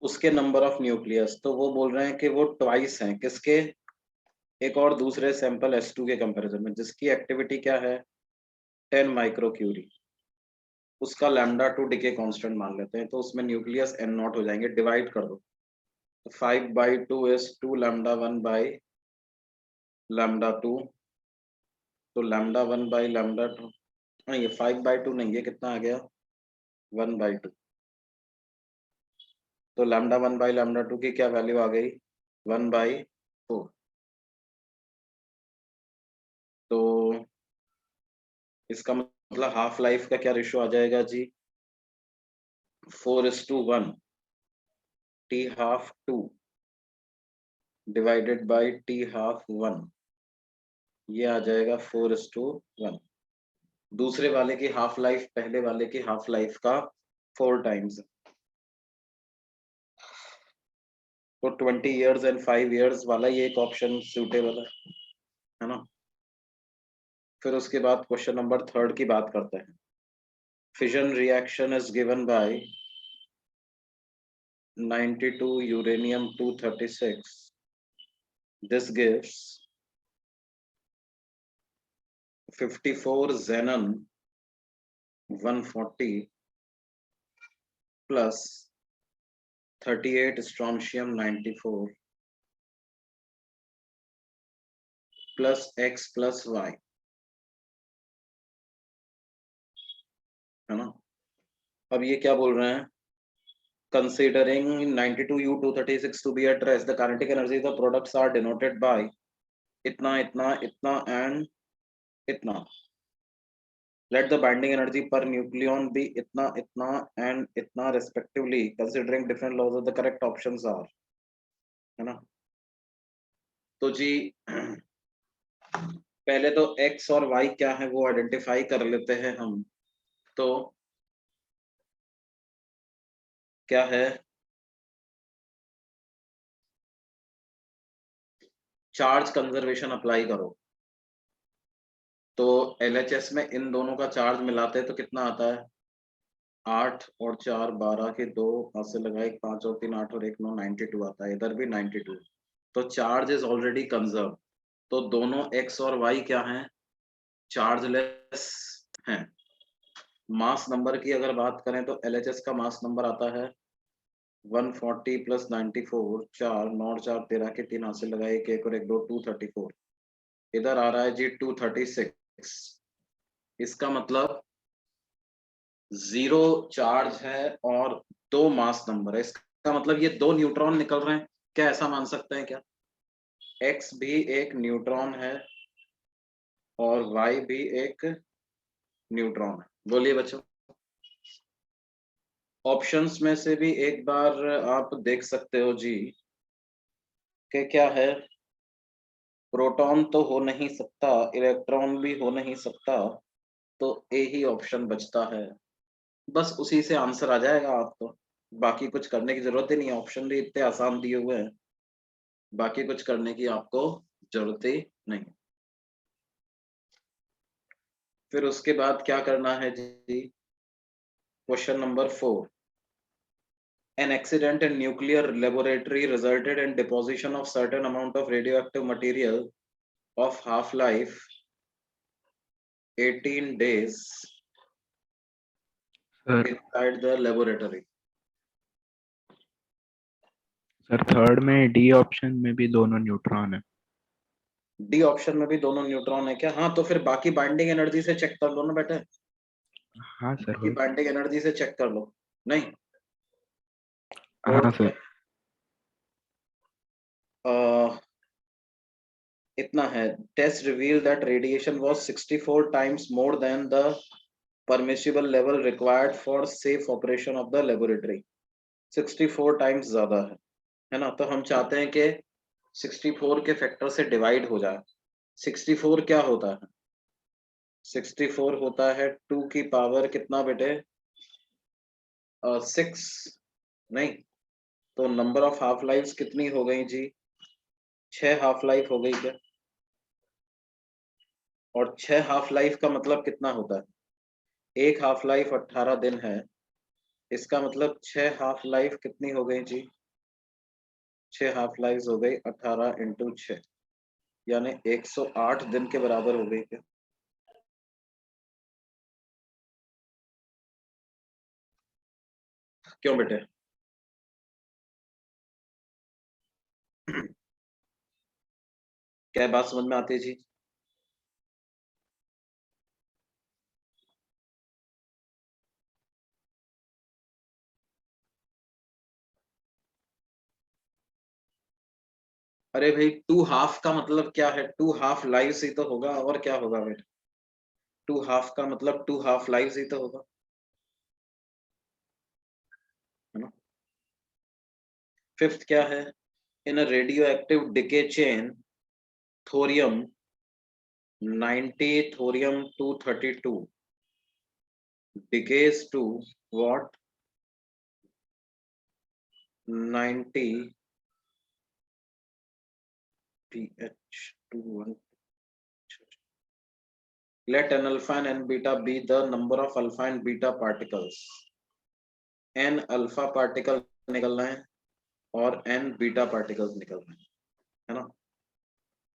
उसके number of nucleus, तो वो बोल रहे हैं कि वो ट्वाइस हैं किसके, एक और दूसरे सैंपल S2 के कंपैरिजन में, जिसकी एक्टिविटी क्या है 10 माइक्रो क्यूरी। उसका लैम्डा 2 डिके कांस्टेंट मान लेते हैं, तो उसमें न्यूक्लियस N0 हो जाएंगे, डिवाइड कर दो। 5/2 इज 2 लैम्डा 1 बाई लैम्डा 2, तो लैम्डा 1 बाई लैम्डा 2, नहीं ये 5/2 नहीं, ये कितना आ गया 1/2, तो लैम्डा 1 बाई लैम्डा 2 की क्या वैल्यू आ गई 1/4। तो इसका मतलब हाफ लाइफ का क्या रेशो आ जाएगा जी 4:1, T half 2 divided by T half 1, ये आ जाएगा 4:1। दूसरे वाले की हाफ लाइफ पहले वाले की हाफ लाइफ का 4 टाइम्स, तो 20 इयर्स एंड 5 इयर्स वाला ये एक ऑप्शन सूटेबल है ना। फिर उसके बाद क्वेश्चन नंबर 3 की बात करते हैं। Fission reaction is given by 92 uranium 236, this gives 54 xenon 140 plus 38 strontium 94 plus x plus y, है ना। अब ये क्या बोल रहे हैं, considering 92U236 to be at rest, the kinetic energy of the products are denoted by इतना इतना इतना and इतना। Let the binding energy per nucleon be itna itna and itna respectively, considering different laws of the correct options are, है ना। तो जी पहले तो x और y क्या है वो आइडेंटिफाई कर लेते हैं हम। तो क्या है, चार्ज कंजर्वेशन अप्लाई करो, तो LHS में इन दोनों का चार्ज मिलाते हैं तो कितना आता है 8 और 4 12 के 2 हाथ से लगाए 5 और 3 8 और 1 9 92 आता है, इधर भी 92, तो चार्ज इज ऑलरेडी कंजर्व। तो दोनों x और y क्या हैं चार्जलेस हैं। मास नंबर की अगर बात करें तो LHS का मास नंबर आता है 140 प्लस 94, 4 9 4 13 के 3 हाथ से लगाए 1 1 और 1 2 234, इधर आ रहा है जी 236। इसका मतलब 0 चार्ज है और 2 मास नंबर है, इसका मतलब ये 2 न्यूट्रॉन निकल रहे हैं, क्या ऐसा मान सकते हैं क्या, x भी एक न्यूट्रॉन है और y भी एक न्यूट्रॉन है। बोलिए बच्चों, ऑप्शंस में से भी एक बार आप देख सकते हो जी कि क्या है, प्रोटॉन तो हो नहीं सकता, इलेक्ट्रॉन भी हो नहीं सकता, तो ए ही ऑप्शन बचता है, बस उसी से आंसर आ जाएगा आपको, बाकी कुछ करने की जरूरत ही नहीं है, ऑप्शन भी इतने आसान दिए हुए हैं, बाकी कुछ करने की आपको जरूरत ही नहीं। फिर उसके बाद क्या करना है जी, question number 4, an accident in nuclear laboratory resulted in deposition of certain amount of radioactive material of half life 18 days sir inside the laboratory। Sir third में डी ऑप्शन में भी दोनों न्यूट्रॉन है। डी ऑप्शन में भी दोनों neutron है क्या, हाँ तो फिर बाकी बाइंडिंग एनर्जी से चेक कर लो ना बेटे, हाँ सर बाकी बाइंडिंग एनर्जी से चेक कर लो। नहीं हाँ सर। इतना है, test reveal that radiation was 64 times more than the permissible level required for safe operation of the laboratory. 64 times ज्यादा है ना, तो हम चाहते हैं कि 64 के फैक्टर से डिवाइड हो जाए। 64 क्या होता है, 64 होता है 2 की पावर कितना बेटे 6, नहीं तो नंबर ऑफ हाफ लाइफ कितनी हो गई जी 6 हाफ लाइफ हो गई क्या, और 6 हाफ लाइफ का मतलब कितना होता है, एक हाफ लाइफ 18 दिन है, इसका मतलब 6 हाफ लाइफ कितनी हो गई जी? 6 हाफ लाइफ हो गई 18 इंटू 6, यानी 108 दिन के बराबर हो गई क्या? क्यों बेटे? क्या बात समझ में आती है जी? अरे भाई 2 हाफ का मतलब क्या है? 2 हाफ लाइव ही तो होगा, और क्या होगा बेटा? 2 हाफ का मतलब 2 हाफ लाइव ही तो होगा, है ना? फिफ्थ क्या है? In a radioactive decay chain thorium 90 thorium 232 decays to what? 90 pH 2. Let n alpha and n beta be the number of alpha and beta particles. n alpha particle निकलना है और n beta particles निकलना है ना?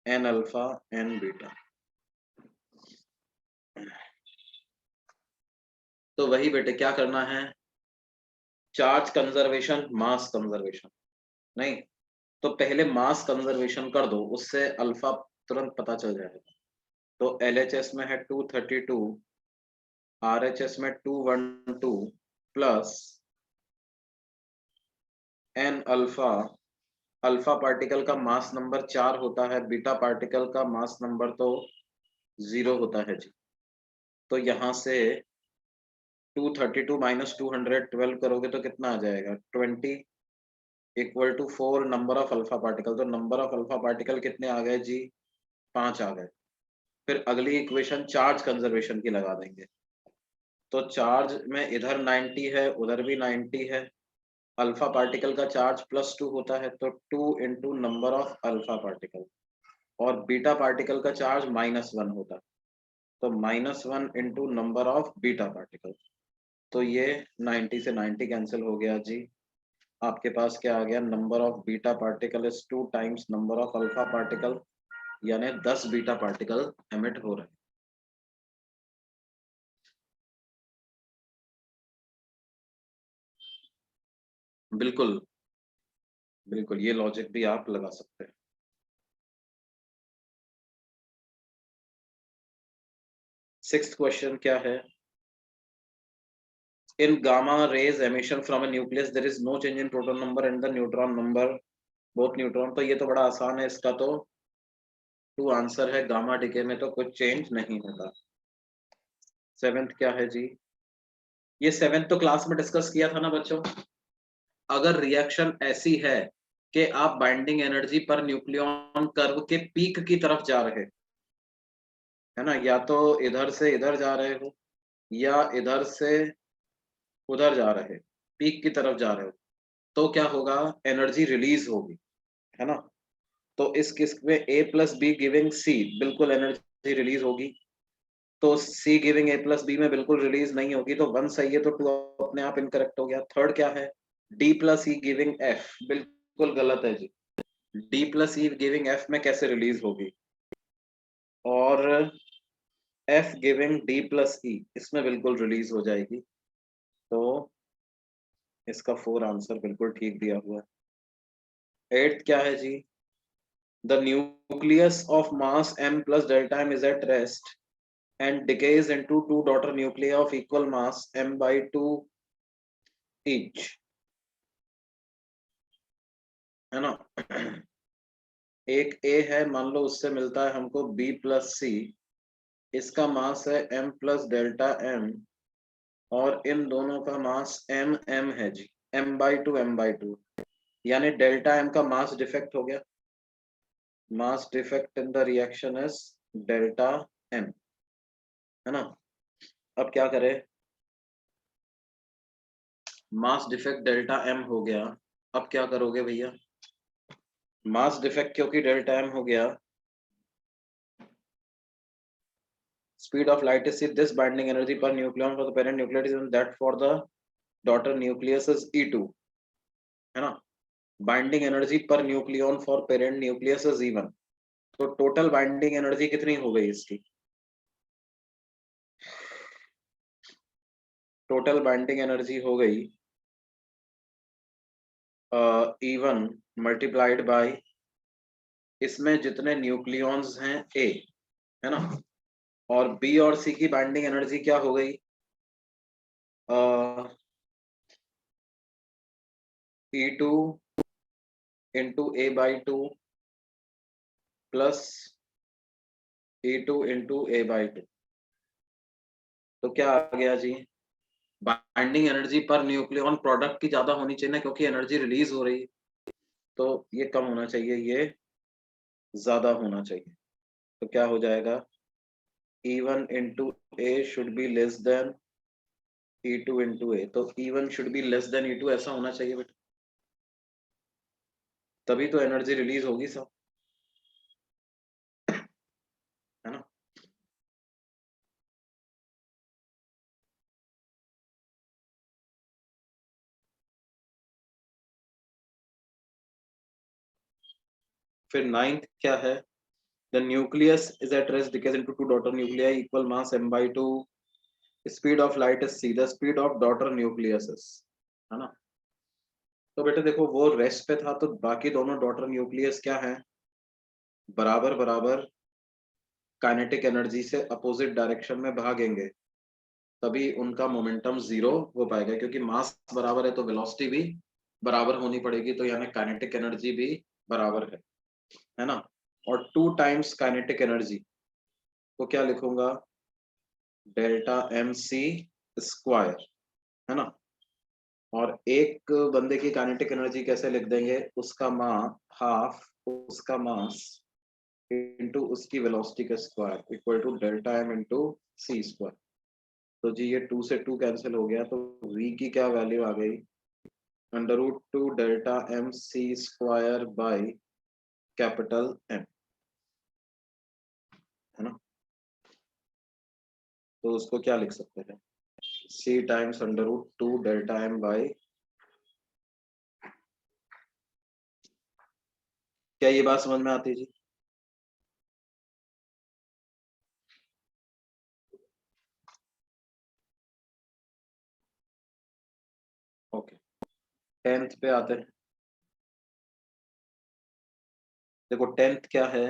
n alpha n beta. तो वही बेटे क्या करना है? चार्ज कंजर्वेशन, मास कंजर्वेशन नहीं, तो पहले मास कंजर्वेशन कर दो, उससे अल्फा तुरंत पता चल जाएगा। तो LHS में है 232, RHS में 212 plus n alpha, alpha particle का मास नंबर 4 होता है, बीटा पार्टिकल का मास नंबर तो 0 होता है जी। तो यहाँ से 232 माइनस 212 करोगे तो कितना आ जाएगा? 20 equal to 4 number of alpha particle. तो नंबर ऑफ अल्फा पार्टिकल कितने आ गए जी? 5 आ गए। फिर अगली इक्वेशन चार्ज कंजर्वेशन की लगा देंगे। तो चार्ज में इधर 90 है, उधर भी 90 है, अल्फा पार्टिकल का चार्ज +2 होता है, तो 2 into number of alpha particle, और बीटा पार्टिकल का चार्ज -1 होता है, तो -1 into number of beta particle. तो ये 90 से 90 कैंसिल हो गया जी। आपके पास क्या आ गया? Number of beta particle is 2 times number of alpha particle, यानी 10 बीटा पार्टिकल एमिट हो रहे हैं। बिल्कुल बिल्कुल, ये लॉजिक भी आप लगा सकते हैं। सिक्स्थ क्वेश्चन क्या है? In gamma rays emission from a nucleus there is no change in proton number and the neutron number both neutron। तो ये तो बड़ा आसान है, इसका तो 2 आंसर है, गामा डिके में तो कुछ चेंज नहीं होगा। सेवेंथ क्या है जी? ये सेवेंथ तो क्लास में डिस्कस किया था ना बच्चों। अगर रिएक्शन ऐसी है कि आप बाइंडिंग एनर्जी पर न्यूक्लियन कर्व के पीक की तरफ जा रहे, है ना, या तो इधर से इधर जा रहे हो या इधर से उधर जा रहे, पीक की तरफ जा रहे हो, तो क्या होगा? एनर्जी रिलीज होगी, है ना? तो इस केस में A plus B giving C बिल्कुल एनर्जी रिलीज होगी। तो C giving A plus B में बिल्कुल रिलीज नहीं होगी, तो 1 सही है, तो 2 अपने आप इनकरेक्ट हो गया। थर्ड क्या है? D plus E giving F बिल्कुल गलत है जी। D plus E giving F में कैसे रिलीज होगी? और F giving D plus E इसमें बिल्कुल रिलीज हो जाएगी। तो इसका 4 आंसर बिल्कुल ठीक दिया हुआ है। एट्थ क्या है जी? The nucleus of mass m plus delta m is at rest and decays into 2 daughter nuclei of equal mass m/2 each, है ना? एक A है, मान लो उससे मिलता है हमको B प्लस C, इसका मास है m प्लस डेल्टा m, और इन दोनों का मास m है जी, m/2 यानी डेल्टा m का मास डिफेक्ट हो गया। Mass defect in the reaction is delta m, है ना? अब क्या करें? मास डिफेक्ट डेल्टा m हो गया, अब क्या करोगे भैया? मास डिफेक्ट क्योंकि डेल्टा m हो गया, speed of light is this binding energy per nucleon for the parent nucleus is that for the daughter nucleus is E2, है ना. बाइंडिंग एनर्जी पर nucleon for parent nucleus is E1. तो total binding energy कितनी हो गई इसकी? Total binding energy हो गई E1 मल्टीप्लाइड बाय इसमें जितने न्यूक्लियॉन्स हैं A, है ना, और B और C की बाइंडिंग एनर्जी क्या हो गई? E2 into A/2 plus E2 into A/2. तो क्या आ गया जी? बाइंडिंग एनर्जी पर न्यूक्लियन प्रोडक्ट की ज्यादा होनी चाहिए ना, क्योंकि एनर्जी रिलीज हो रही है. तो ये कम होना चाहिए, ये ज्यादा होना चाहिए. तो क्या हो जाएगा? E1 into A should be less than E2 into A. तो E1 should be less than E2 ऐसा होना चाहिए बेटा, तभी तो एनर्जी रिलीज होगी सब, है ना. फिर नाइन्थ क्या है? The nucleus is at rest decays into two daughter nuclei equal mass m/2. Speed of light is c. The speed of daughter nucleus is, है ना. तो बेटा देखो, वो रेस्ट पे था तो बाकी दोनों डॉटर न्यूक्लियस क्या है? बराबर बराबर काइनेटिक एनर्जी से अपोजिट डायरेक्शन में भागेंगे, तभी उनका मोमेंटम जीरो हो पाएगा. क्योंकि मास बराबर है तो वेलोसिटी भी बराबर होनी पड़ेगी, तो यानी काइनेटिक एनर्जी भी बराबर है ना. और 2 टाइम्स काइनेटिक एनर्जी को क्या लिखूंगा? डेल्टा MC स्क्वायर, है ना. और एक बंदे की काइनेटिक एनर्जी कैसे लिख देंगे? उसका हाफ उसका मास इंटू उसकी वेलोसिटी का square equal to delta M into C square. तो जी ये 2 से 2 कैंसिल हो गया, तो V की क्या वैल्यू आ गई? √2 delta MC square by capital M, है ना. तो उसको क्या लिख सकते हैं? C times √2 delta M by, क्या ये बात समझ में आती है जी? ओके, 10th पे आते हैं. देखो 10th क्या है?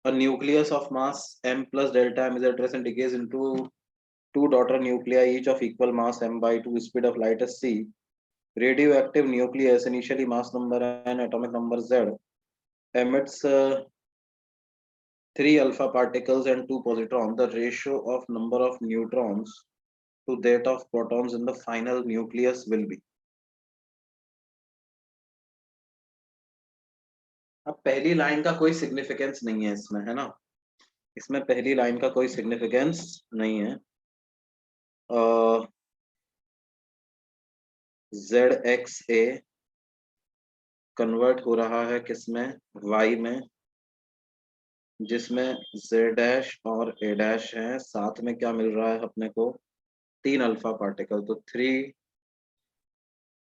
A nucleus of mass m plus delta M is at rest and decays into two daughter nuclei each of equal mass m/2. Speed of light is c. Radioactive nucleus, initially mass number n, atomic number z, emits 3 alpha particles and 2 positrons. The ratio of number of neutrons to that of protons in the final nucleus will be. अब पहली line का कोई significance नहीं है इसमें, है ना. इसमें पहली लाइन का कोई सिग्निफिकेंस नहीं है. ZXA कन्वर्ट हो रहा है किसमें? Y में, जिसमें Z डैश और A डैश है. साथ में क्या मिल रहा है अपने को? 3 अल्फा पार्टिकल, तो 3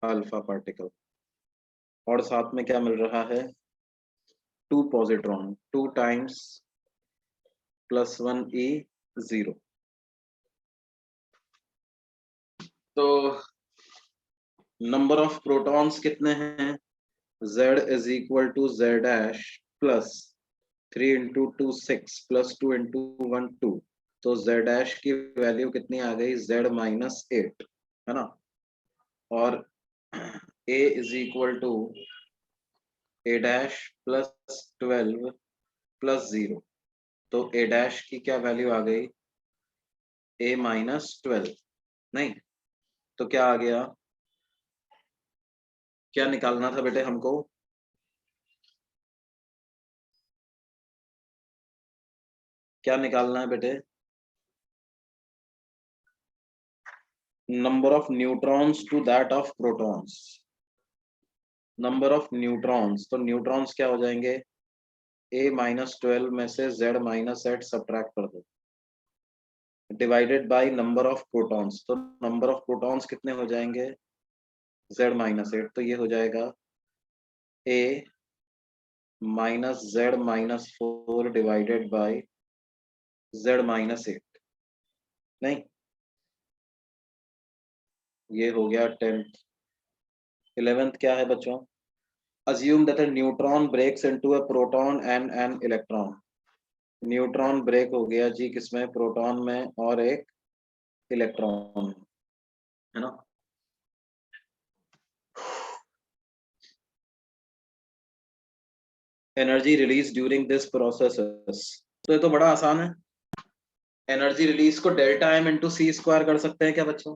अल्फा पार्टिकल. और साथ में क्या मिल रहा है? 2 पॉजिट्रॉन, 2 टाइम्स +1 E 0. तो नंबर ऑफ प्रोटॉन्स कितने हैं? Z is equal to Z dash plus 3 into 2 6 plus 2 into 1 2. तो Z डैश की वैल्यू कितनी आ गई? Z-8, है ना. और A is equal to A dash plus 12 plus 0. तो A डैश की क्या वैल्यू आ गई? A-12. नहीं, तो क्या आ गया? क्या निकालना था बेटे हमको? क्या निकालना है बेटे? Number of neutrons to that of protons. Number of neutrons, तो न्यूट्रॉन्स क्या हो जाएंगे? A-12 में से Z-8 सब्ट्रैक्ट कर दो, divided by number of protons. तो नंबर ऑफ प्रोटॉन्स कितने हो जाएंगे? z माइनस 8, तो ये हो जाएगा a minus z minus 4 divided by z minus 8। नहीं, ये हो गया 10th। 11th क्या है बच्चों? assume that a neutron breaks into a proton and an electron। Neutron break हो गया जी किसमें? प्रोटॉन में और एक इलेक्ट्रॉन में, है ना। Energy release during this process, तो ये तो बड़ा आसान है। एनर्जी रिलीज को delta M into C square कर सकते हैं क्या बच्चों?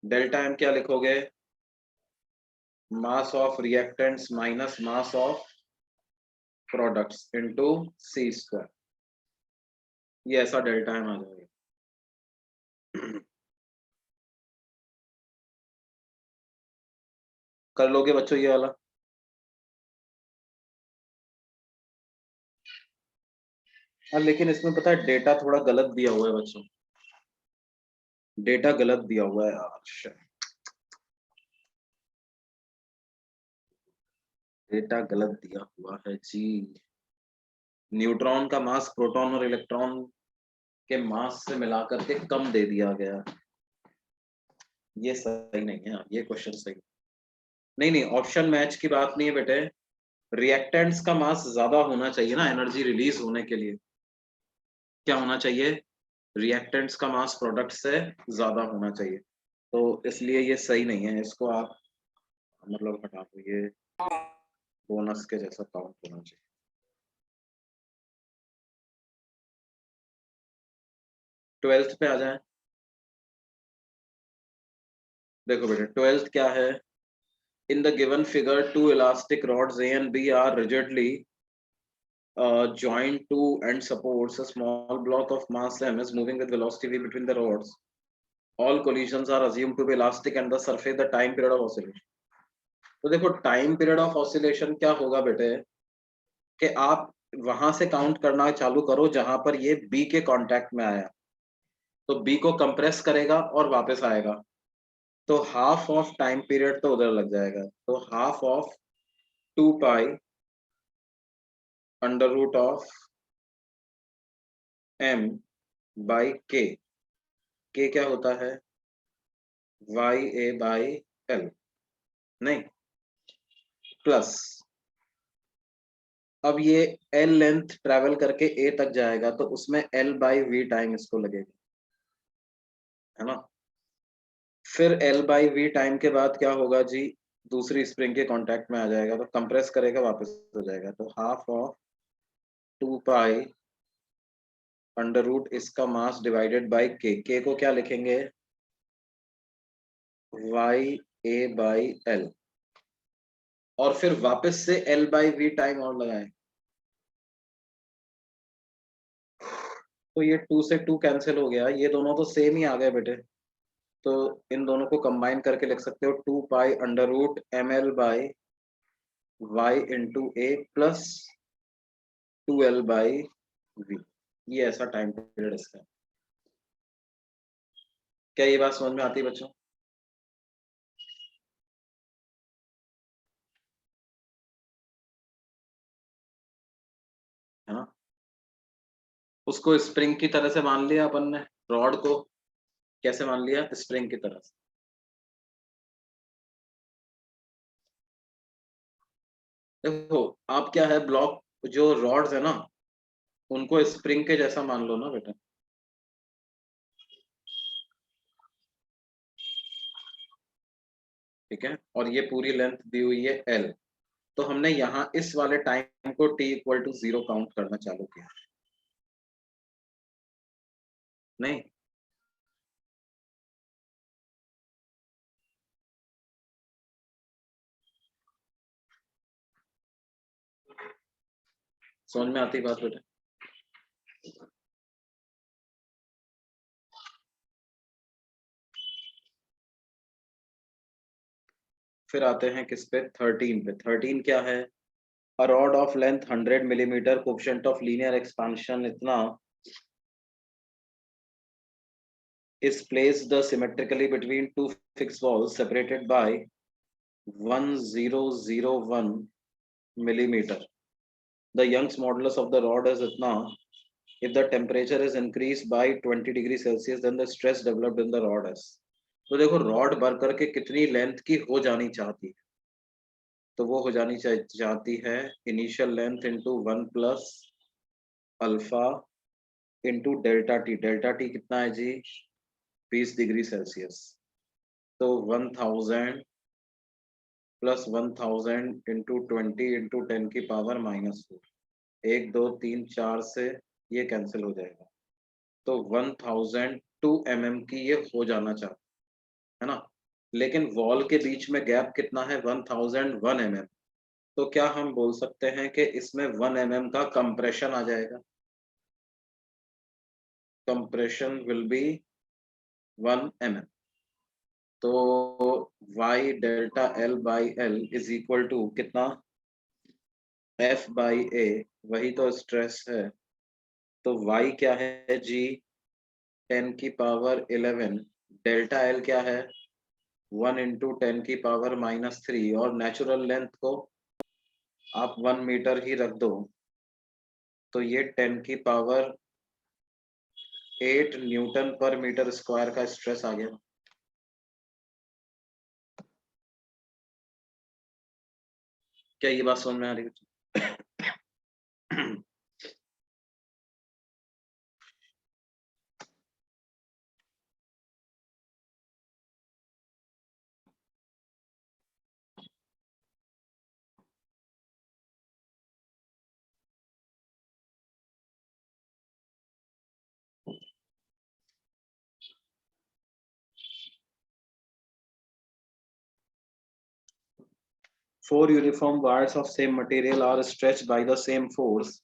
डेल्टा एम क्या लिखोगे? Mass of reactants minus mass of products into C square, ये ऐसा डेल्टा एम आ जाएगा। कर लोगे बच्चों ये वाला? हाँ, लेकिन इसमें पता है डेटा थोड़ा गलत दिया हुआ है बच्चों, डेटा गलत दिया हुआ है यार, डेटा गलत दिया हुआ है जी। न्यूट्रॉन का मास प्रोटॉन और इलेक्ट्रॉन के मास से मिलाकर के कम दे दिया गया, ये सही नहीं है, ये क्वेश्चन सही नहीं। नहीं, ऑप्शन मैच की बात नहीं है बेटे, रिएक्टेंट्स का मास ज्यादा होना चाहिए ना एनर्जी रिलीज होने के लिए। क्या होना चाहिए? रिएक्टेंट्स का मास प्रोडक्ट से ज्यादा होना चाहिए, तो इसलिए ये सही नहीं है, इसको आप मतलब हटा दो, ये बोनस के जैसा काउंट होना चाहिए। ट्वेल्थ पे आ जाए। देखो बेटे, ट्वेल्थ क्या है? In the given figure two elastic rods A and B are rigidly joined to and supports a small block of mass m is moving with velocity v between the rods. All collisions are assumed to be elastic and the surface the time period of oscillation। तो देखो time period of oscillation क्या होगा बेटे, कि आप वहां से count करना चालू करो जहां पर ये बी के कांटेक्ट में आया, तो बी को कंप्रेस करेगा और वापस आएगा, तो हाफ ऑफ टाइम पीरियड तो उधर लग जाएगा, तो half of 2 pi under root of M by K, K क्या होता है? वाई ए बाई एल, नहीं, प्लस अब ये एल लेंथ ट्रेवल करके ए तक जाएगा, तो उसमें एल बाई वी टाइम इसको लगेगा, है ना। फिर एल बाई वी टाइम के बाद क्या होगा जी? दूसरी स्प्रिंग के कांटेक्ट में आ जाएगा, तो कंप्रेस करेगा वापस हो जाएगा, तो half of 2 pi under root इसका मास डिवाइडेड बाई के को क्या लिखेंगे? वाई ए बाई एल, और फिर वापस से एल बाई वी टाइम और लगाएं, तो ये 2 से 2 कैंसिल हो गया, ये दोनों तो सेम ही आ गए बेटे, तो इन दोनों को कंबाइन करके लिख सकते हो 2 पाई under root M L by Y into A plus 2 L by V, ये ऐसा टाइम पीरियड इसका। क्या ये बात समझ में आती है बच्चों? है ना। उसको स्प्रिंग की तरह से मान लिया अपन ने, रॉड को कैसे मान लिया? स्प्रिंग की तरह से। देखो आप क्या है, ब्लॉक जो रॉड्स है ना उनको स्प्रिंग के जैसा मान लो ना बेटा, ठीक है, और ये पूरी लेंथ दी हुई है एल, तो हमने यहाँ इस वाले टाइम को t इक्वल टू 0 काउंट करना चालू किया, नहीं। समझ में आती बात बेटा? फिर आते हैं किस पे? 13 पे। 13 क्या है? a rod of length 100 millimeter, coefficient of linear expansion इतना, is placed symmetrically between two fixed walls separated by 1001 millimeter. The Young's modulus of the rod is इतना. If the temperature is increased by 20 degrees Celsius, then the stress developed in the rod is. तो देखो rod भर करके कितनी length की हो जानी चाहती है, तो वो हो जानी चाहती है initial length into 1 plus alpha into delta T. Delta T कितना है जी? 20 डिग्री सेल्सियस. तो 1000 प्लस 1000 इंटू 20 इंटू 10 की पावर -4. 1 2 3 4 से ये कैंसिल हो जाएगा. तो 1002 mm की ये हो जाना चाहिए, है ना. लेकिन वॉल के बीच में गैप कितना है? 1001 mm. तो क्या हम बोल सकते हैं कि इसमें 1 mm का कंप्रेशन आ जाएगा? Compression will be 1 mm. तो y delta l by L is equal to कितना? f by a. वही तो स्ट्रेस है. तो y क्या है जी? 10 की पावर 11. डेल्टा l क्या है? 1 इंटू 10 की पावर -3. और नेचुरल लेंथ को आप 1 मीटर ही रख दो, तो ये 10 की पावर 8 न्यूटन पर मीटर स्क्वायर का स्ट्रेस आ गया. क्या ये बात समझ में आ रही है? Four uniform wires of same material are stretched by the same force.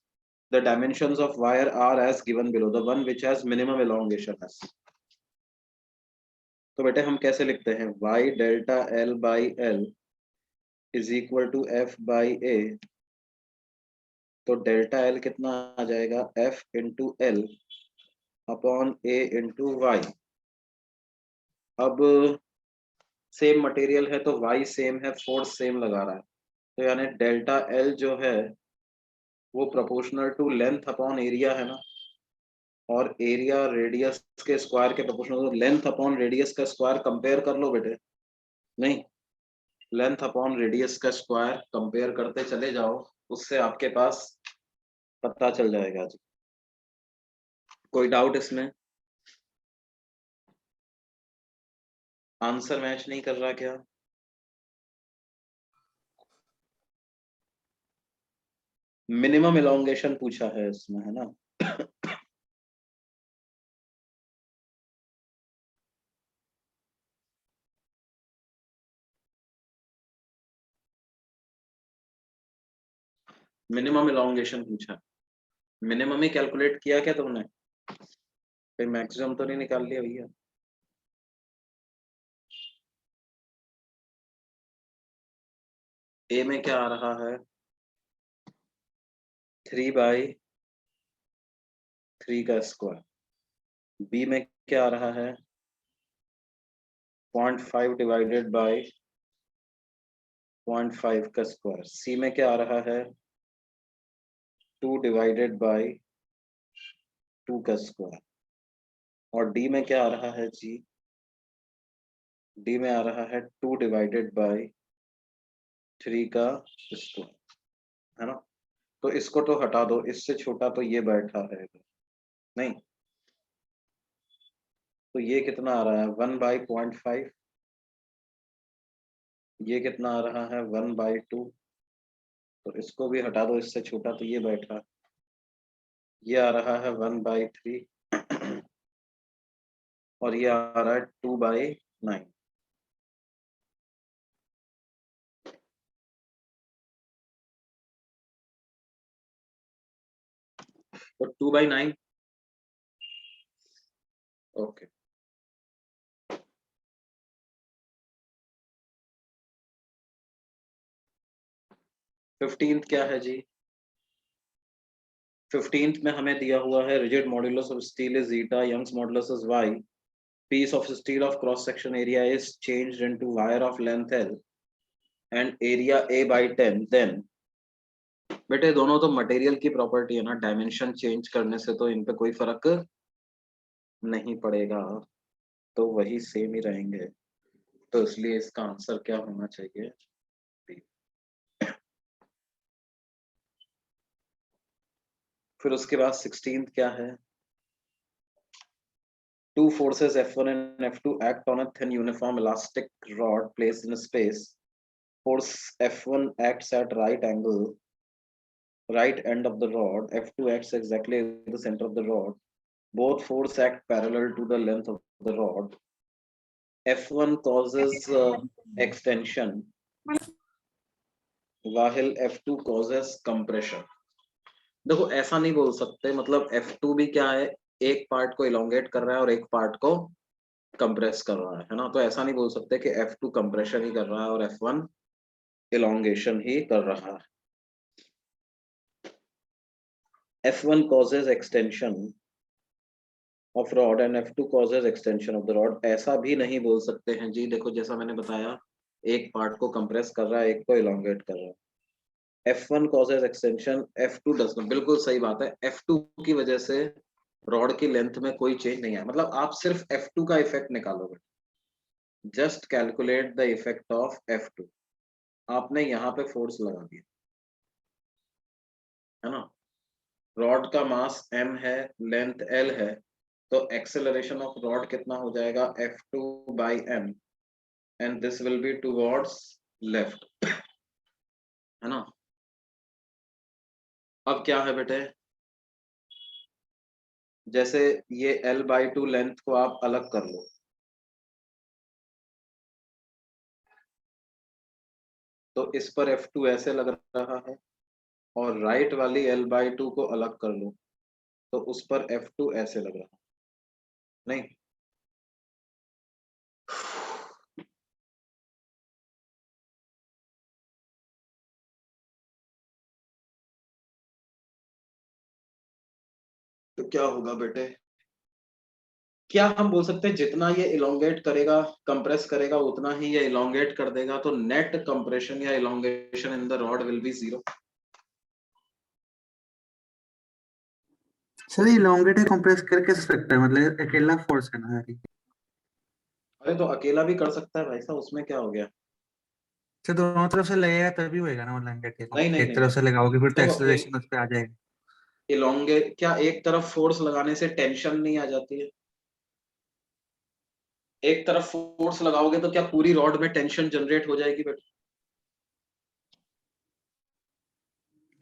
The dimensions of wire are as given below. The one which has minimum elongation is. तो बेटे हम कैसे लिखते हैं? y delta l by L is equal to f by a. तो delta l कितना आ जाएगा? f into L upon a into Y. अब सेम मटेरियल है तो y सेम है, फोर्स सेम लगा रहा है, तो यानी डेल्टा l जो है वो proportional to length upon area है ना. और एरिया रेडियस के स्क्वायर के प्रोपोर्शनल. तो लेंथ अपॉन रेडियस का स्क्वायर कंपेयर कर लो बेटे. नहीं, लेंथ अपॉन रेडियस का स्क्वायर कंपेयर करते चले जाओ, उससे आपके पास पता चल जाएगा जी. कोई डाउट इसमें? आंसर मैच नहीं कर रहा क्या? मिनिमम इलोंगेशन पूछा है इसमें, है ना. मिनिमम इलोंगेशन पूछा. मिनिमम ही कैलकुलेट किया क्या तुमने? फिर मैक्सिमम तो नहीं निकाल लिया भैया? ए में क्या आ रहा है? 3/3 का स्क्वायर. बी में क्या आ रहा है? 0.5 डिवाइडेड बाय 0.5 का स्क्वायर. सी में क्या आ रहा है? 2 डिवाइडेड बाय 2 का स्क्वायर. और डी में क्या आ रहा है जी? डी में आ रहा है 2 डिवाइडेड बाय 3 का स्क्वायर, है ना. तो इसको तो हटा दो, इससे छोटा तो ये बैठा है नहीं. तो ये कितना आ रहा है? 1/0.5. ये कितना आ रहा है? 1/2. तो इसको भी हटा दो, इससे छोटा तो ये बैठा. ये आ रहा है 1/3. और ये आ रहा है 2/9. तो 2/9. ओके. 15th क्या है जी? 15th में हमें दिया हुआ है rigid modulus of steel is zeta, Young's modulus is y. Piece of steel of cross section area is changed into wire of length L and area A by 10. Then बेटे दोनों तो मटेरियल की property है ना, dimension change करने से तो इन पे कोई फर्क नहीं पड़ेगा, तो वही सेम ही रहेंगे, तो इसलिए इसका आंसर क्या होना चाहिए? फिर उसके बाद 16th क्या है? Two forces F1 and F2 act on a thin uniform elastic rod placed in space. Force F1 acts at right end of the rod. F2 acts exactly at the center of the rod. Both forces act parallel to the length of the rod. F1 causes extension while F2 causes compression. देखो ऐसा नहीं बोल सकते, मतलब F2 भी क्या है, एक पार्ट को इलोंगेट कर रहा है और एक पार्ट को कंप्रेस कर रहा है ना, तो ऐसा नहीं बोल सकते कि F2 कंप्रेशन ही कर रहा है और F1 इलोंगेशन ही कर रहा है। F1 causes extension of rod and F2 causes extension of the rod, ऐसा भी नहीं बोल सकते हैं जी। देखो जैसा मैंने बताया, एक पार्ट को कंप्रेस कर रहा है, एक को इलोंगेट कर रहा है। F1 causes extension, F2 does not, बिल्कुल सही बात है। F2 की वजह से रॉड की लेंथ में कोई चेंज नहीं है, मतलब आप सिर्फ F2 का इफेक्ट निकालोगे, just calculate the effect of F2। आपने यहाँ पे फोर्स लगा दिया है ना, रॉड का मास m है, लेंथ l है, तो एक्सेलरेशन ऑफ रॉड कितना हो जाएगा? F2 by m, and this will be towards left, है ना। अब क्या है बेटे, जैसे ये L/2 लेंथ को आप अलग कर लो, तो इस पर F2 ऐसे लग रहा है, और राइट वाली L/2 को अलग कर लो तो उस पर F2 ऐसे लग रहा है, नहीं? तो क्या होगा बेटे, क्या हम बोल सकते हैं जितना ये इलोंगेट करेगा, कंप्रेस करेगा, उतना ही ये इलोंगेट कर देगा, तो नेट कंप्रेशन या elongation in the rod will be 0। Sir elongate है कंप्रेस करके सकता है, मतलब अकेला फोर्स है ना यार। अरे तो अकेला भी कर सकता है भाई साहब, उसमें क्या हो गया? सर दोनों तरफ से लगेगा तभी होएगा ना, मतलब नहीं नहीं एक नहीं तरफ नहीं, से लगाओगे फिर तो देखो एक्सेलरेशन उस पे आ जाएगा। इलोंगेट क्या एक तरफ फोर्स लगाने से टेंशन नहीं आ जाती है? एक तरफ फोर्स लगाओगे तो क्या पूरी रॉड में टेंशन जनरेट हो जाएगी बेटा?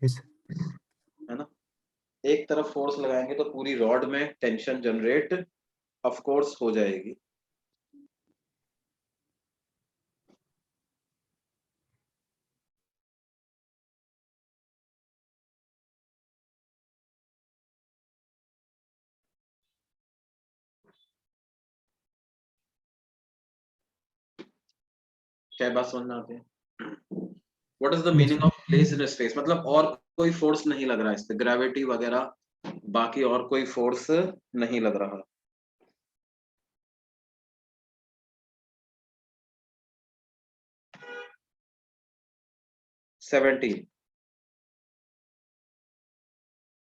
है ना, एक तरफ फोर्स लगाएंगे तो पूरी रॉड में टेंशन जनरेट ऑफ कोर्स हो जाएगी। क्या बात समझ में आती है? What is the meaning of place in space, मतलब और कोई फोर्स नहीं लग रहा है इस पे, ग्रेविटी वगैरह बाकी और कोई फोर्स नहीं लग रहा। Seventeen,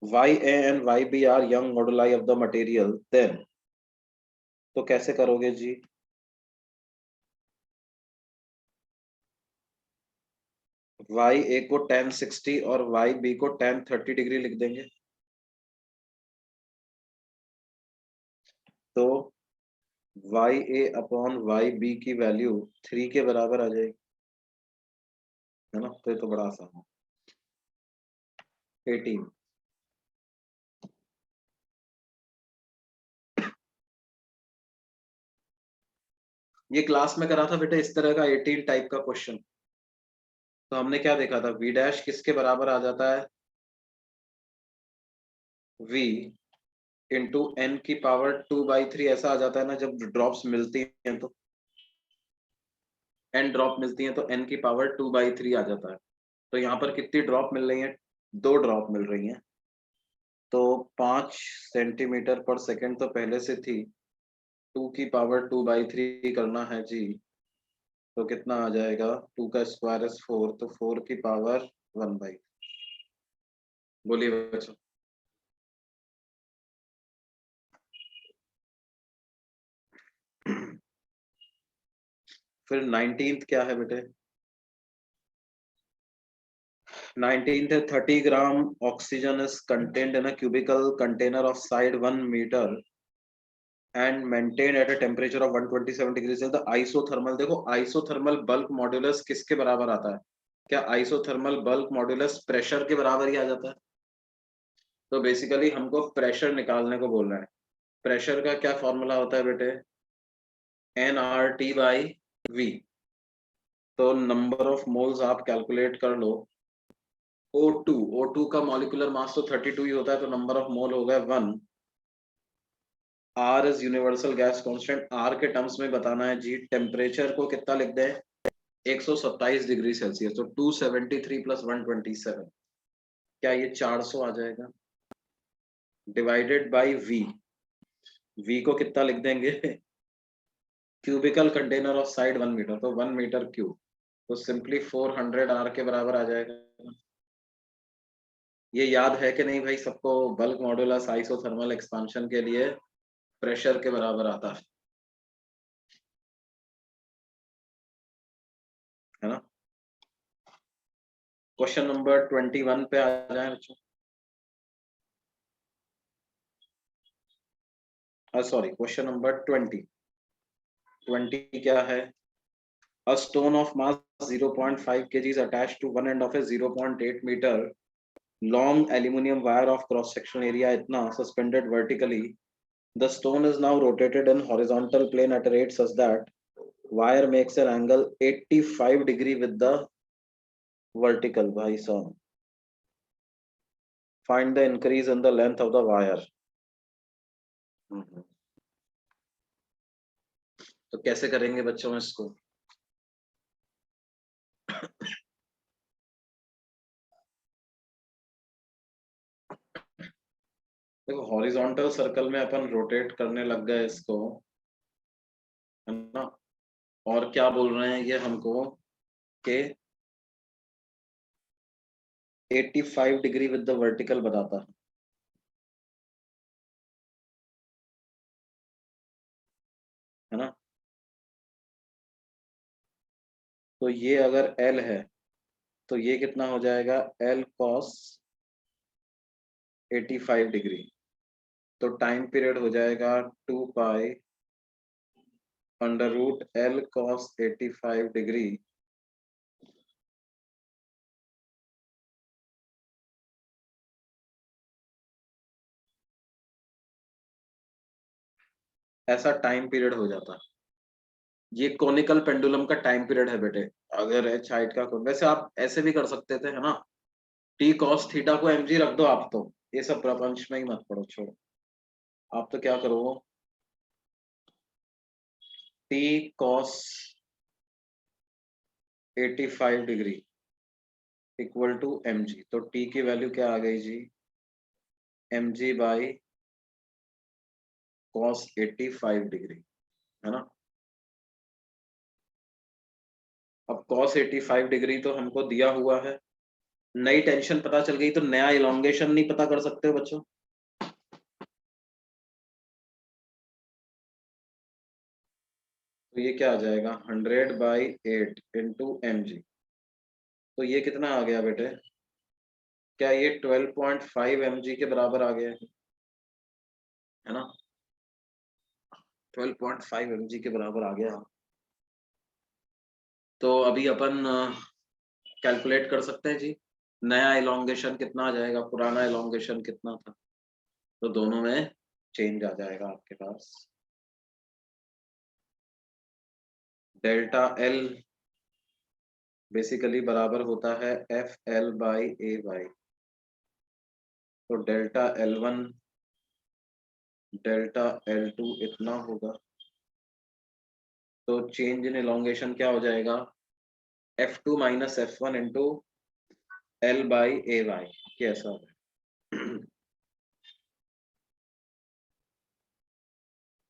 YA and YB are young moduli of the material, then तो कैसे करोगे जी? YA को tan 60 और YB को tan 30 डिग्री लिख देंगे, तो YA अपॉन YB की वैल्यू 3 के बराबर आ जाएगी, है ना, तो ये तो बड़ा आसान है। 18, ये क्लास में करा था बेटा इस तरह का 18 टाइप का क्वेश्चन, तो हमने क्या देखा था, V डैश किसके बराबर आ जाता है? V इंटू n की पावर 2/3 ऐसा आ जाता है ना, जब ड्रॉप्स मिलती हैं तो n ड्रॉप मिलती हैं तो n की पावर 2/3 आ जाता है। तो यहाँ पर कितनी ड्रॉप मिल रही है? 2 ड्रॉप मिल रही हैं। तो 5 सेंटीमीटर पर सेकंड तो पहले से थी, 2 की पावर 2/3 करना है जी। तो कितना आ जाएगा? 2 का स्क्वायर इज 4, तो 4 की पावर 1/। बोलिए बच्चों। फिर 19th क्या है बेटे? 19th है 30 gram oxygen is contained in a cubical container of side 1 metre and maintain at a temperature of 127 degree Celsius. The isothermal, देखो आइसोथर्मल बल्क मॉड्यूलस किसके बराबर आता है? क्या आइसोथर्मल बल्क मॉड्यूलस प्रेशर के बराबर ही आ जाता है? तो बेसिकली हमको प्रेशर निकालने को बोल रहा है। प्रेशर का क्या फॉर्मूला होता है बेटे? nRT/V। तो नंबर ऑफ मोल्स आप कैलकुलेट कर लो। O2 का मॉलिक्यूलर मास तो 32 ही होता है, तो नंबर ऑफ मोल हो गए 1। R is universal gas constant, R के टर्म्स में बताना है जी। टेम्परेचर को कितना लिख दें? 127 डिग्री सेल्सियस, तो 273 प्लस 127, क्या ये 400 आ जाएगा? डिवाइडेड बाई V, V को कितना लिख देंगे? Cubical container of side 1 metre, तो 1 मीटर क्यूब, तो सिंपली 400 R के बराबर आ जाएगा। ये याद है कि नहीं भाई सबको? बल्क मॉड्यूलस आइसोथर्मल एक्सपांशन के लिए प्रेशर के बराबर आता है ना? क्वेश्चन नंबर 21 पे आ जाए बच्चों। सॉरी, क्वेश्चन नंबर 20 क्या है? A stone of mass 0.5 kg is attached to one end of a 0.8 meter long aluminium wire of cross sectional area इतना suspended vertically. The stone is now rotated in horizontal plane at a rate such that wire makes an angle 85 degree with the vertical. भाई साहब, find the increase in the length of the wire. तो कैसे करेंगे बच्चों इसको? देखो horizontal circle में अपन rotate करने लग गए इसको, है ना? और क्या बोल रहे हैं ये हमको कि 85 डिग्री विद द वर्टिकल बताता है ना? तो ये अगर L है तो ये कितना हो जाएगा? L cos 85 डिग्री, तो टाइम पीरियड हो जाएगा 2 पाई under root L cos 85 degree ऐसा टाइम पीरियड हो जाता। ये कोनिकल पेंडुलम का टाइम पीरियड है बेटे। अगर एच हाइट का वैसे आप ऐसे भी कर सकते थे, है ना? टी कॉस थीटा को mg रख दो आप, तो ये सब प्रपंच में ही मत पड़ो, छोड़ो। आप तो क्या करो, T cos 85 degree equal to mg, तो t की वैल्यू क्या आ गई जी? mg बाई कॉस 85 डिग्री, है ना? अब कॉस 85 डिग्री तो हमको दिया हुआ है, नई टेंशन पता चल गई तो नया इलोंगेशन नहीं पता कर सकते हो बच्चों? तो ये क्या आ जाएगा? 100/8 इंटू mg, तो ये कितना आ गया बेटे? क्या ये 12.5 mg के बराबर आ गया है ना? 12.5 mg के बराबर आ गया। तो अभी अपन कैलकुलेट कर सकते हैं जी, नया इलोंगेशन कितना आ जाएगा, पुराना इलोंगेशन कितना था? तो दोनों में चेंज आ जाएगा आपके पास। डेल्टा एल बेसिकली बराबर होता है FL/A/, तो डेल्टा L1 डेल्टा L2 इतना होगा। तो चेंज इन इलोंगेशन क्या हो जाएगा? F2 minus F1 into L/AY, ये ऐसा होगा।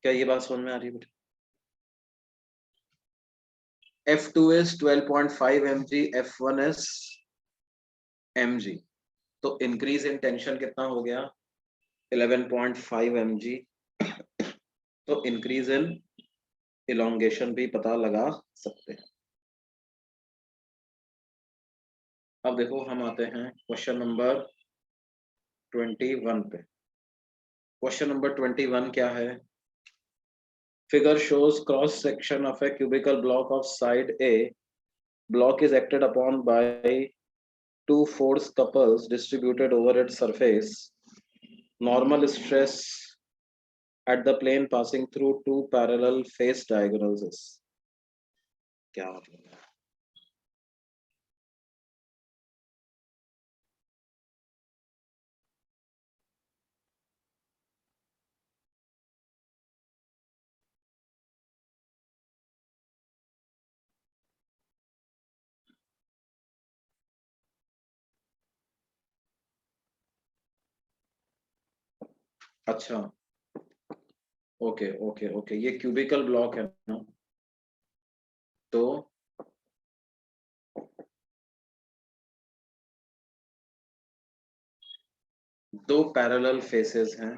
क्या ये बात समझ में आ रही है बेटा? F2 is 12.5 mg, F1 is mg, तो इंक्रीज इन टेंशन कितना हो गया? 11.5 mg। तो इंक्रीज इन इलोंगेशन भी पता लगा सकते हैं। अब देखो हम आते हैं क्वेश्चन नंबर 21 पे। क्वेश्चन नंबर 21 क्या है? Figure shows cross section of a cubical block of side A. Block is acted upon by two force couples distributed over its surface. Normal stress at the plane passing through two parallel face diagonals is, क्या मतलब है? अच्छा, okay okay okay, ये cubical block है ना, तो दो parallel faces हैं,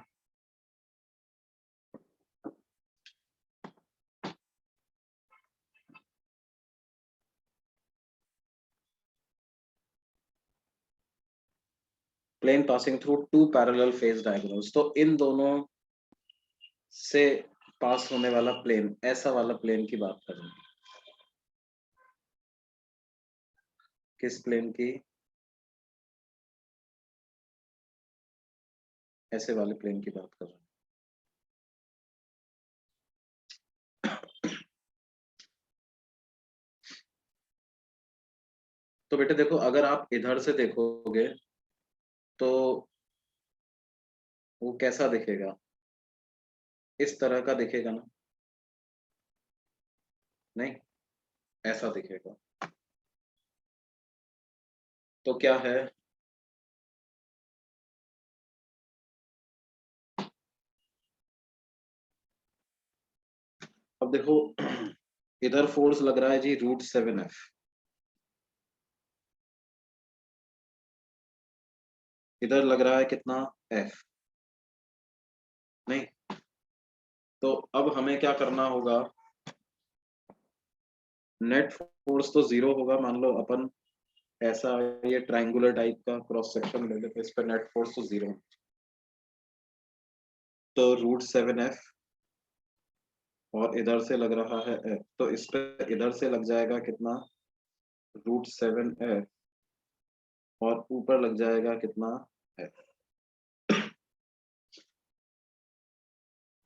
plane passing through two parallel face diagonals, तो इन दोनों से पास होने वाला प्लेन, ऐसा वाला प्लेन की बात कर रहे हैं। किस प्लेन की? ऐसे वाले प्लेन की बात कर रहे हैं। तो बेटे देखो, अगर आप इधर से देखोगे तो वो कैसा दिखेगा? इस तरह का दिखेगा ना? नहीं, ऐसा दिखेगा। तो क्या है? अब देखो, इधर फोर्स लग रहा है जी √7F, इधर लग रहा है कितना? F। नहीं, तो अब हमें क्या करना होगा? नेट फोर्स तो 0 होगा, मान लो अपन ऐसा ये ट्रायंगुलर टाइप का क्रॉस सेक्शन ले लेते, इस पर नेट फोर्स तो 0, तो √7F, और इधर से लग रहा है F, तो इस पे इधर से लग जाएगा कितना? √7F, और ऊपर लग जाएगा कितना? F।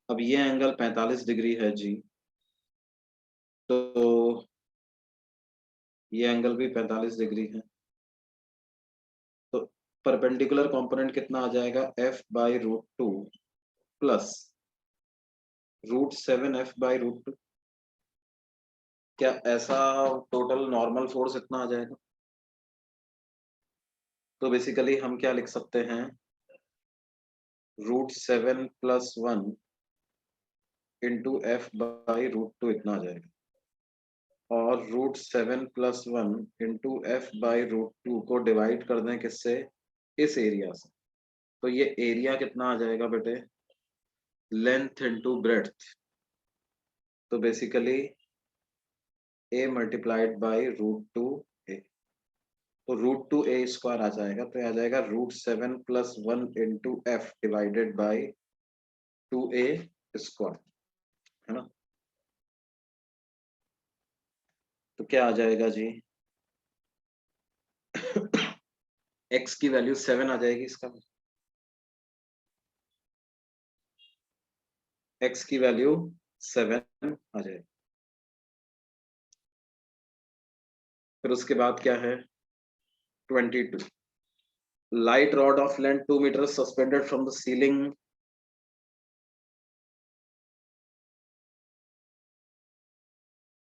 अब ये एंगल 45 डिग्री है जी, तो ये एंगल भी 45 डिग्री है, तो परपेंडिकुलर कंपोनेंट कितना आ जाएगा? F/√2 plus √7F/√2। क्या ऐसा टोटल नॉर्मल फोर्स इतना आ जाएगा? तो बेसिकली हम क्या लिख सकते हैं? √7 + 1 इंटू F/√2 इतना आ जाएगा, और √7 + 1 इंटू F/√2 को डिवाइड कर दें किससे? इस एरिया से, तो ये एरिया कितना आ जाएगा बेटे? लेंथ इंटू ब्रेड्थ, तो basically A multiplied by √2A, तो √2A² आ जाएगा, तो आ जाएगा √7 + 1 into F divided by 2A², है ना? तो क्या आ जाएगा जी? x की वैल्यू 7 आ जाएगी, इसका x की वैल्यू 7 आ जाएगी। फिर उसके बाद क्या है? 22, light rod of length 2 metre suspended from the ceiling,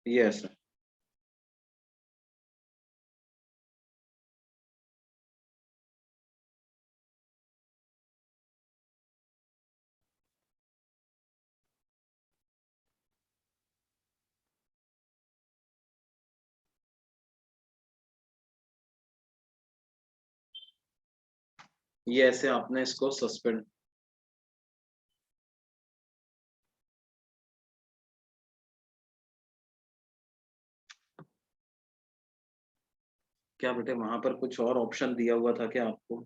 ये ऐसा ये ऐसे आपने इसको सस्पेंड, क्या बेटे वहां पर कुछ और ऑप्शन दिया हुआ था क्या आपको?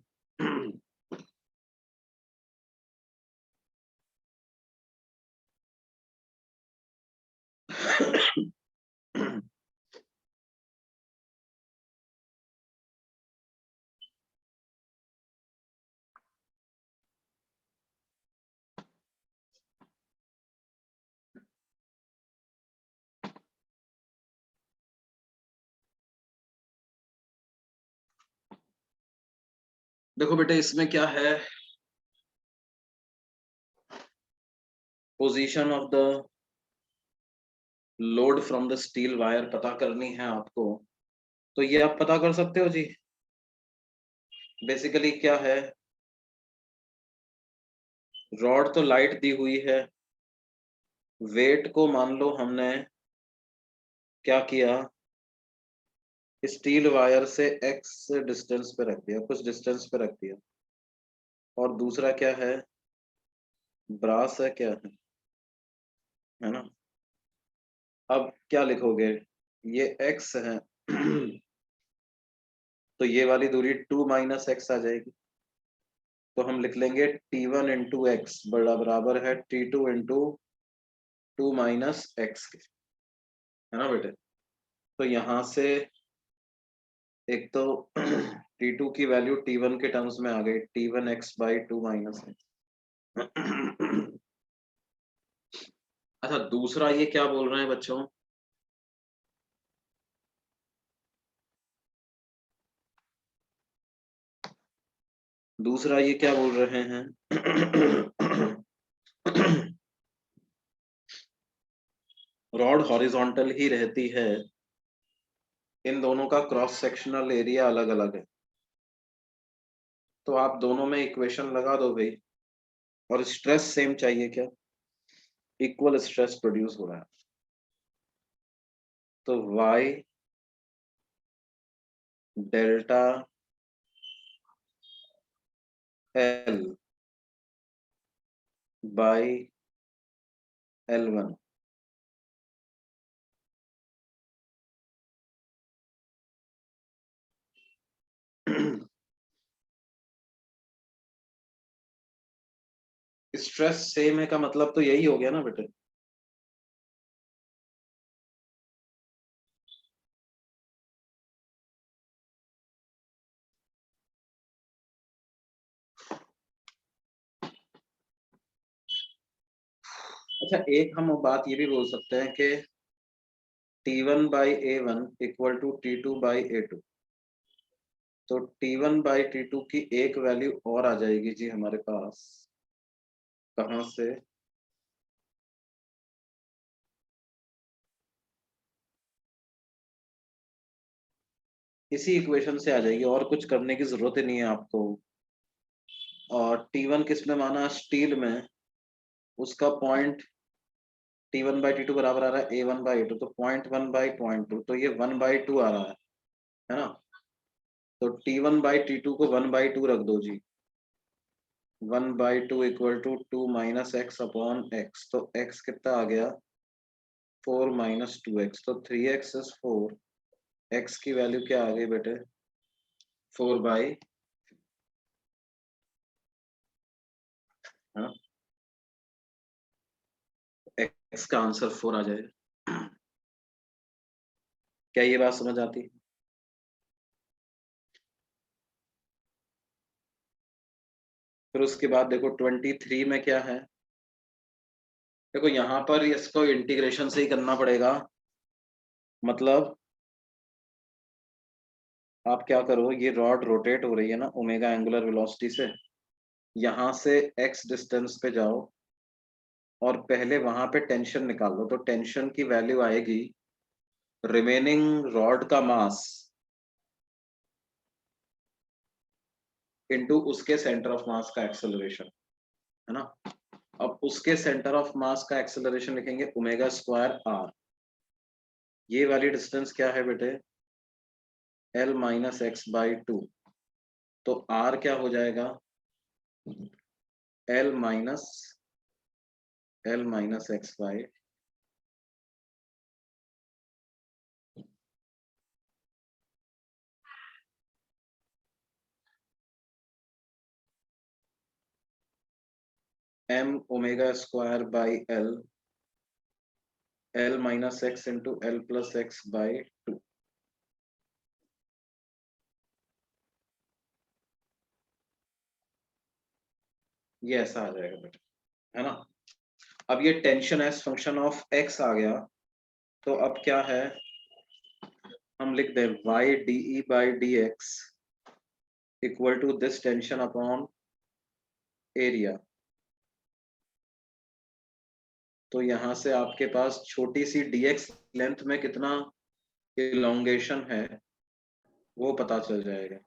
देखो बेटे इसमें क्या है, position of the load from the steel wire पता करनी है आपको, तो ये आप पता कर सकते हो जी। बेसिकली क्या है, रॉड तो लाइट दी हुई है, वेट को मान लो हमने क्या किया, स्टील वायर से एक्स डिस्टेंस पे रख दिया, कुछ डिस्टेंस पे रख दिया, और दूसरा क्या है, ब्रास है, क्या है ना। अब क्या लिखोगे, ये x है तो ये वाली दूरी 2 माइनस एक्स आ जाएगी, तो हम लिख लेंगे T1 इंटू एक्स बराबर है T2 इंटू 2 माइनस एक्स के, है ना बेटे। तो यहाँ से एक तो T2 की वैल्यू T1 के टर्म्स में आ गई, T1 x by 2 minus x. अच्छा दूसरा ये क्या बोल रहे हैं बच्चों, दूसरा ये क्या बोल रहे हैं, रॉड हॉरिजॉन्टल ही रहती है, इन दोनों का क्रॉस सेक्शनल एरिया अलग अलग है, तो आप दोनों में इक्वेशन लगा दो भाई, और स्ट्रेस सेम चाहिए क्या, इक्वल स्ट्रेस प्रोड्यूस हो रहा है, तो y delta L by L1, stress same है का मतलब तो यही हो गया ना बेटे। अच्छा एक हम बात ये भी बोल सकते हैं कि T1 by A1 equal to T2 by A2, तो T1 बाई T2 की एक वैल्यू और आ जाएगी जी हमारे पास, कहाँ से, इसी इक्वेशन से आ जाएगी, और कुछ करने की जरूरत ही नहीं है आपको। और T1 किस में माना, स्टील में, उसका पॉइंट T1 बाई T2 बराबर आ रहा है A1 बाई A2, तो 0.1 बाई 0.2, तो ये 1 बाई 2 आ रहा है ना। तो T1 बाई T2 को 1 बाई 2 रख दो जी, 1 by 2 equal to 2 minus X upon X, तो x कितना आ गया, 4 माइनस 2x, तो 3x इज 4, x की वैल्यू क्या आ गई बेटे, 4 बाई, है ना, x का आंसर 4 आ जाएगा। क्या ये बात समझ आती है? फिर उसके बाद देखो 23 में क्या है, देखो यहाँ पर इसको इंटीग्रेशन से ही करना पड़ेगा, मतलब आप क्या करो, ये रॉड रोटेट हो रही है ना ओमेगा एंगुलर वेलोसिटी से, यहाँ से x डिस्टेंस पे जाओ और पहले वहां पे टेंशन निकाल लो, तो टेंशन की वैल्यू आएगी रिमेनिंग रॉड का मास इनटू उसके सेंटर ऑफ मास का एक्सेलरेशन, है ना। अब उसके सेंटर ऑफ मास का एक्सेलरेशन लिखेंगे ओमेगा स्क्वायर आर, ये वाली डिस्टेंस क्या है बेटे, L माइनस एक्स बाई 2, तो R क्या हो जाएगा, L minus x by m omega square by L minus x into L plus x by 2. ये ऐसा आ जाएगा बेटा, है ना। अब ये tension as function of x आ गया, तो अब क्या है, हम लिख दें y dE by dx equal to this tension upon area. तो यहां से आपके पास छोटी सी dx लेंथ में कितना इलोंगेशन है वो पता चल जाएगा।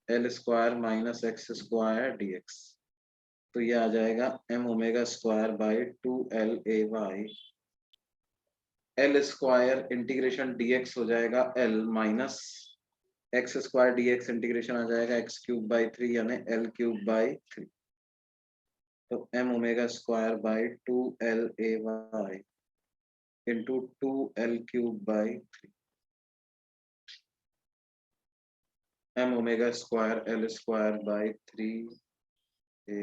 L square minus X square dx, तो ये आ जाएगा m omega square by 2l ay। L square integration dx हो जाएगा L minus X square dx integration आ जाएगा x क्यूब बाई 3 यानी L क्यूब बाई 3। तो m omega square by 2l ay into 2l cube by 3, m omega square L square by 3a,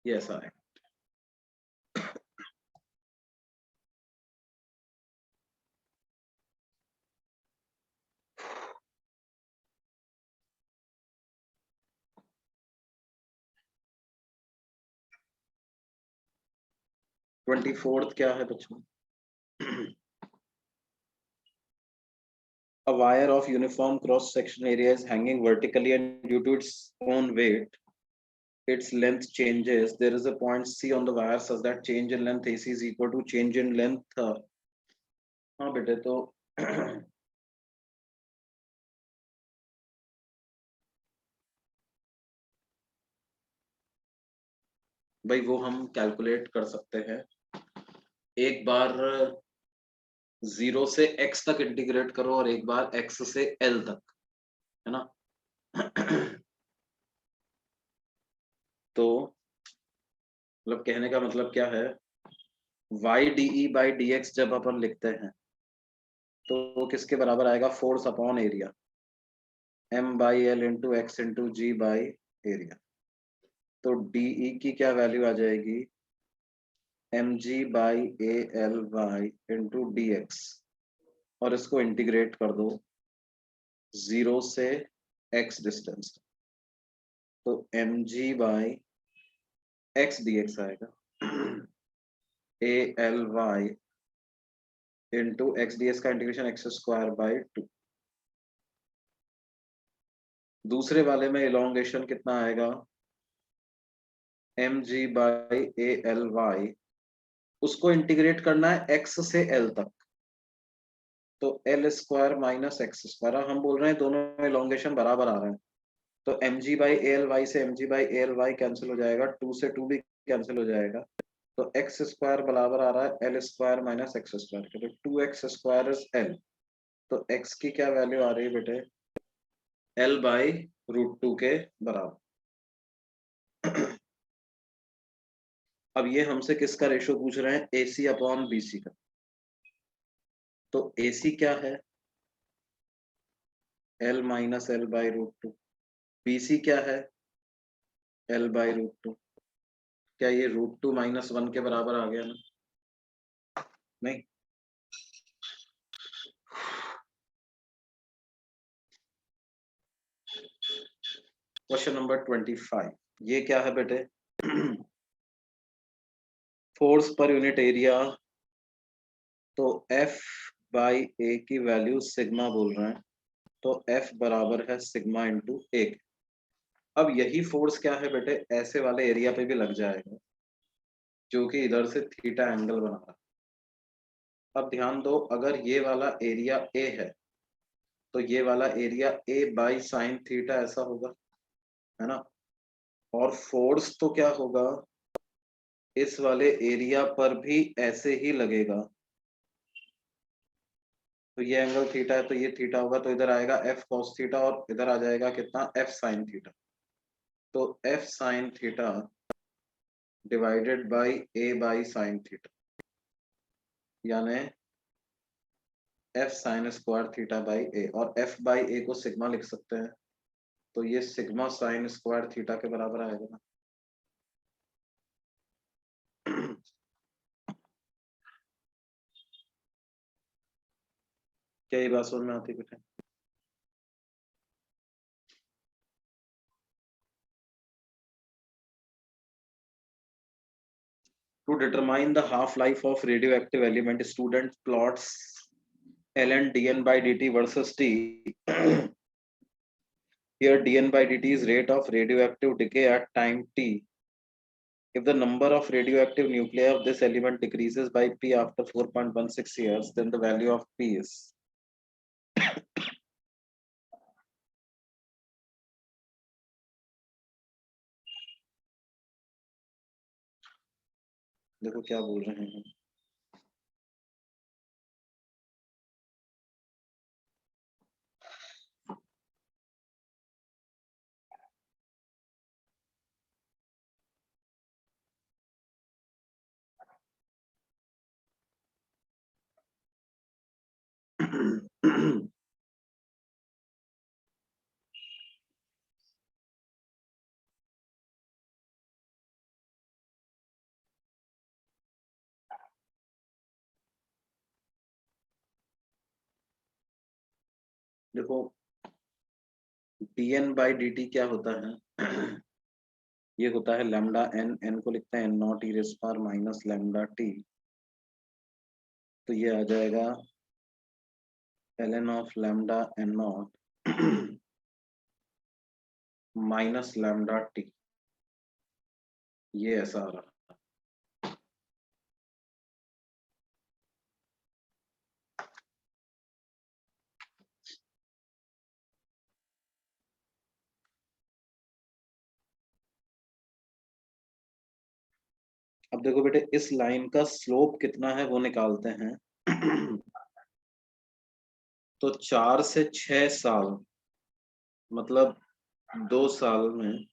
ये ऐसा है। Twenty fourth क्या है बच्चों? A wire of uniform cross section area is hanging vertically and due to its own weight, its length changes. There is a point C on the wire such that change in length AC is equal to change in length. हाँ बेटे, तो भाई वो हम calculate कर सकते हैं। एक बार 0 से x तक इंटीग्रेट करो और एक बार x से L तक, है ना। तो मतलब कहने का मतलब क्या है, y dE by dx जब अपन लिखते हैं तो वो किसके बराबर आएगा, force upon area, m by L into X into G by area. तो dE की क्या वैल्यू आ जाएगी, mg by A L Y into D X, और इसको इंटीग्रेट कर दो 0 से x डिस्टेंस, तो mg by X D X आएगा A L Y into X D X का इंटीग्रेशन एक्स स्क्वायर बाई 2। दूसरे वाले में इलोंगेशन कितना आएगा, M G by A L Y, उसको इंटीग्रेट करना है x से l तक, तो L square minus X square. हम बोल रहे हैं दोनों इलोंगेशन बराबर आ रहे हैं, तो M G by A L Y से M G by A L Y cancel हो जाएगा, 2 से 2 भी कैंसिल हो जाएगा, तो एक्स स्क्वायर बराबर आ रहा है L square minus X square के, तो 2x स्क्वायर इज l। तो x की क्या वैल्यू आ रही है बेटे, l बाई √2 के बराबर। अब ये हमसे किसका रेशो पूछ रहे हैं, AC अपॉन BC का। तो AC क्या है, L minus L by √2। BC क्या है, L बाई √2। क्या ये √2 माइनस 1 के बराबर आ गया ना, नहीं। क्वेश्चन नंबर 25, ये क्या है बेटे, फोर्स पर यूनिट एरिया, तो F बाई A की वैल्यू सिग्मा बोल रहे हैं, तो F बराबर है सिग्मा इंटू ए। अब यही फोर्स क्या है बेटे, ऐसे वाले एरिया पे भी लग जाएगा जो कि इधर से थीटा एंगल बना रहा है। अब ध्यान दो, अगर ये वाला एरिया A है तो ये वाला area A by sine theta ऐसा होगा, है ना। और फोर्स तो क्या होगा, इस वाले एरिया पर भी ऐसे ही लगेगा, तो ये एंगल थीटा है तो ये थीटा होगा, तो इधर आएगा f cos थीटा और इधर आ जाएगा कितना f sin थीटा। तो f sin theta divided by a by sin theta, यानी f sin square theta by a, और f बाय a को सिग्मा लिख सकते हैं, तो ये सिग्मा sin स्क्वायर थीटा के बराबर आएगा ना। क्या ये बात समझ में आती बेटा? To determine the half-life of radioactive element, student plots ln dn by dt versus t. Here dn by dt is rate of radioactive decay at time t. If the number of radioactive nuclei of this element decreases by p after 4.16 years, then the value of p is. देखो क्या बोल रहे हैं। देखो dn by dt क्या होता है? ये होता है लैम्डा एन, एन को लिखते हैं naught E raise power minus lambda T, तो ये आ जाएगा ln of lambda N naught minus lambda T, ये ऐसा आ रहा है। अब देखो बेटे इस लाइन का स्लोप कितना है वो निकालते हैं। तो 4 से 6 साल मतलब 2 साल में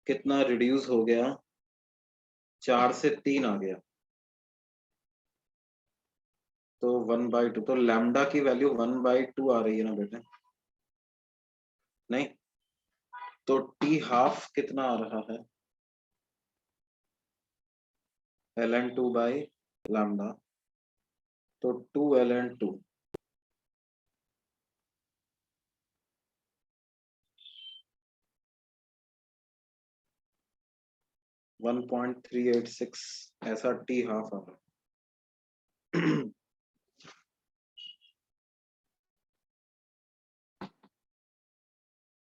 कितना रिड्यूस हो गया? 4 से 3 आ गया, तो 1/2, तो लैम्डा की वैल्यू 1/2 आ रही है ना बेटे? नहीं, तो टी हाफ कितना आ रहा है? ln2 बाई लैम्डा, तो 2 ln2, वन 1.386 ऐसा टी हाफ आ रहा है।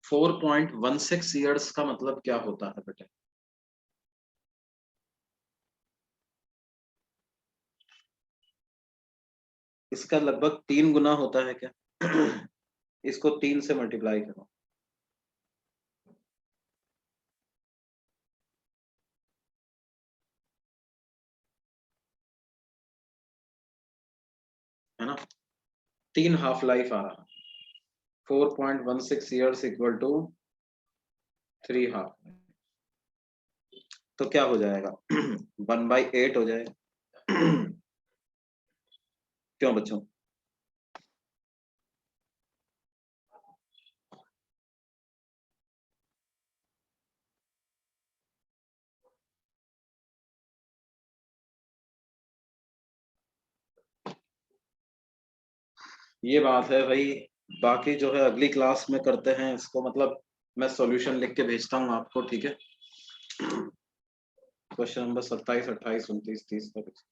4.16 ईयर्स का मतलब क्या होता है बेटे? इसका लगभग 3 गुना होता है क्या? इसको 3 से मल्टीप्लाई करो, है ना? 3 हाफ लाइफ आ रहा, 4.16 ईयर्स इक्वल टू 3 हाफ, तो क्या हो जाएगा? 1/8 हो जाएगा। क्यों बच्चों? ये बात है भाई, बाकी जो है अगली क्लास में करते हैं इसको, मतलब मैं सॉल्यूशन लिख के भेजता हूँ आपको, ठीक है? क्वेश्चन नंबर 27, 28, 29, 30 तक।